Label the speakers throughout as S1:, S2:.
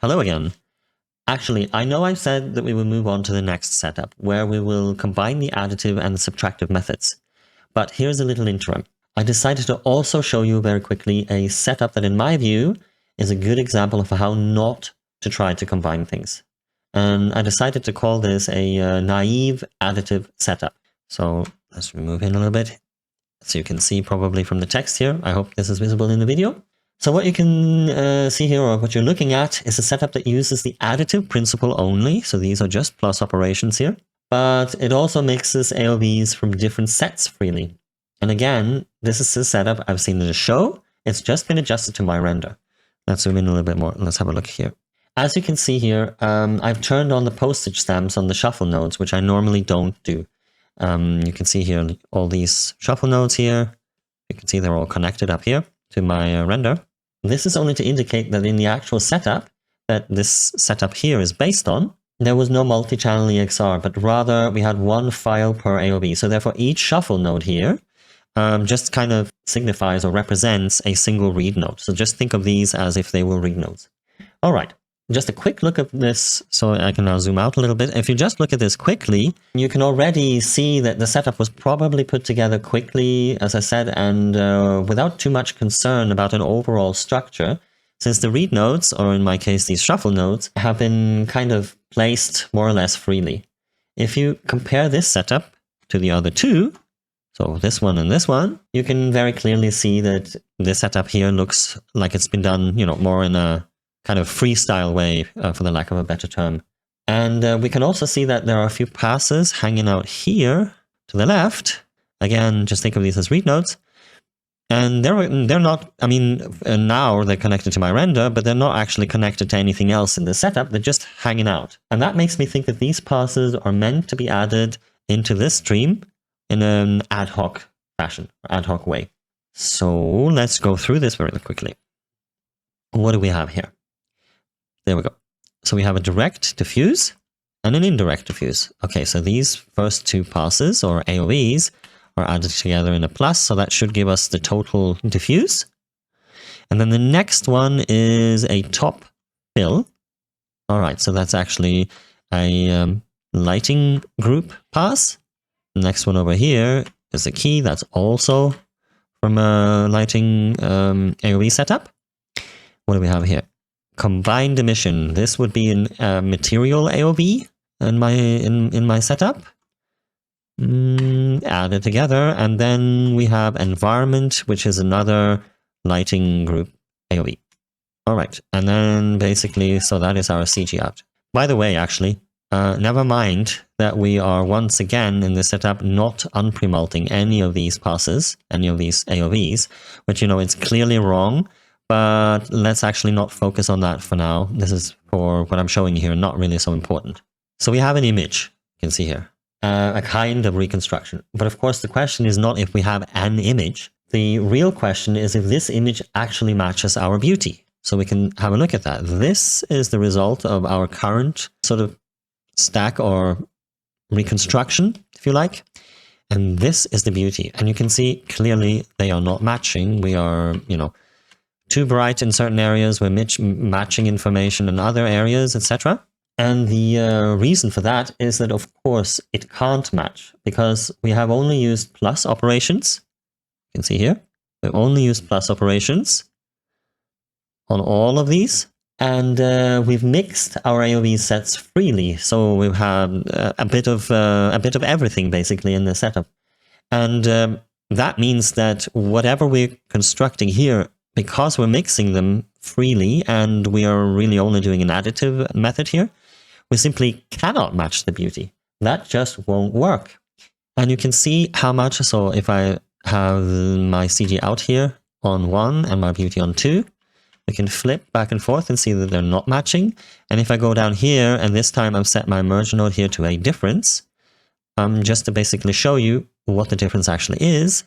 S1: Hello again. Actually, I know I said that we will move on to the next setup, where we will combine the additive and the subtractive methods. But here's a little interim. I decided to also show you very quickly a setup that, in my view, is a good example of how not to try to combine things. And I decided to call this a naive additive setup. So let's remove in a little bit, so you can see probably from the text here. I hope this is visible in the video. So what you can see here, or what you're looking at, is a setup that uses the additive principle only. So these are just plus operations here. But it also mixes AOVs from different sets freely. And again, this is a setup I've seen in the show. It's just been adjusted to my render. Let's zoom in a little bit more. Let's have a look here. As you can see here, I've turned on the postage stamps on the shuffle nodes, which I normally don't do. You can see here all these shuffle nodes here. You can see they're all connected up here to my render. This is only to indicate that in the actual setup that this setup here is based on, there was no multi-channel EXR, but rather we had one file per AOV. So therefore each shuffle node here just kind of signifies or represents a single read node. So just think of these as if they were read nodes. All right. Just a quick look at this, so I can now zoom out a little bit. If you just look at this quickly, you can already see that the setup was probably put together quickly, as I said, and without too much concern about an overall structure, since the read nodes, or in my case these shuffle nodes, have been kind of placed more or less freely. If you compare this setup to the other two, so this one and this one, you can very clearly see that this setup here looks like it's been done, more in a kind of freestyle way, for the lack of a better term. And we can also see that there are a few passes hanging out here to the left. Again, just think of these as read nodes. And they're not, now they're connected to my render, but they're not actually connected to anything else in the setup. They're just hanging out. And that makes me think that these passes are meant to be added into this stream in an ad hoc fashion, or ad hoc way. So let's go through this very quickly. What do we have here? There we go. So we have a direct diffuse and an indirect diffuse. Okay, so these first two passes, or AOVs, are added together in a plus, so that should give us the total diffuse. And then the next one is a top fill. All right, so that's actually a lighting group pass. The next one over here is a key. That's also from a lighting AOV setup. What do we have here? Combined emission. This would be in material AOV in my setup. Added together, and then we have environment, which is another lighting group AOV. All right, and then basically, so that is our CG out. By the way, actually, never mind that we are once again in the setup not unpremulting any of these passes, any of these AOVs, which it's clearly wrong. But let's actually not focus on that for now. This is, for what I'm showing you here, not really so important. So we have an image, you can see here, a kind of reconstruction. But of course, the question is not if we have an image. The real question is if this image actually matches our beauty. So we can have a look at that. This is the result of our current sort of stack or reconstruction, if you like. And this is the beauty. And you can see clearly they are not matching. We are, too bright in certain areas, we're matching information in other areas, etc. And the reason for that is that, of course, it can't match because we have only used plus operations. You can see here, we've only used plus operations on all of these. And we've mixed our AOV sets freely. So we have a bit of everything basically in the setup. And that means that whatever we're constructing here, because we're mixing them freely and we are really only doing an additive method here, we simply cannot match the beauty. That just won't work. And you can see how much, so if I have my CG out here on 1 and my beauty on 2, we can flip back and forth and see that they're not matching. And if I go down here, and this time I've set my merge node here to a difference, just to basically show you what the difference actually is.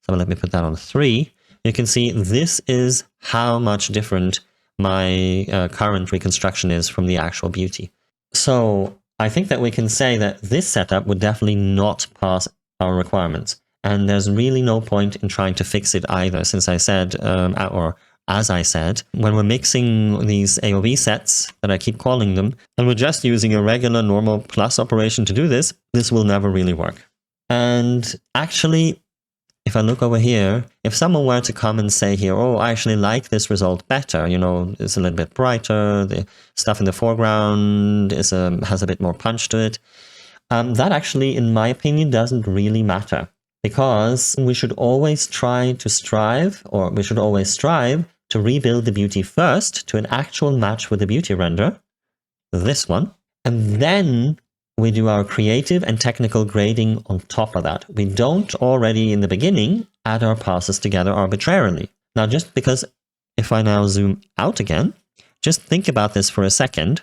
S1: So let me put that on 3. You can see this is how much different my current reconstruction is from the actual beauty. So I think that we can say that this setup would definitely not pass our requirements. And there's really no point in trying to fix it either, since I said, or as I said, when we're mixing these AOV sets, that I keep calling them, and we're just using a regular normal plus operation to do this, this will never really work. And actually, if I look over here, if someone were to come and say here, oh, I actually like this result better, you know, it's a little bit brighter, the stuff in the foreground has a bit more punch to it, that actually, in my opinion, doesn't really matter. Because we should always strive to rebuild the beauty first to an actual match with the beauty render, this one, and then we do our creative and technical grading on top of that. We don't already in the beginning add our passes together arbitrarily. Now, just because if I now zoom out again, just think about this for a second.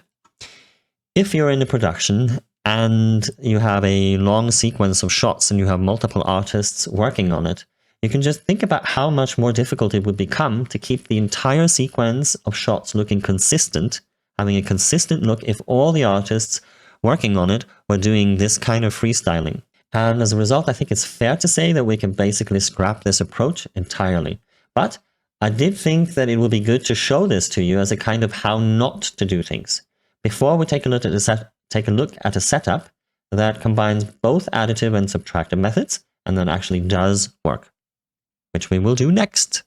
S1: If you're in a production and you have a long sequence of shots and you have multiple artists working on it, you can just think about how much more difficult it would become to keep the entire sequence of shots looking consistent, having a consistent look if all the artists working on it were doing this kind of freestyling. And as a result, I think it's fair to say that we can basically scrap this approach entirely. But I did think that it would be good to show this to you as a kind of how not to do things. Before we take a look at a setup that combines both additive and subtractive methods and that actually does work, which we will do next.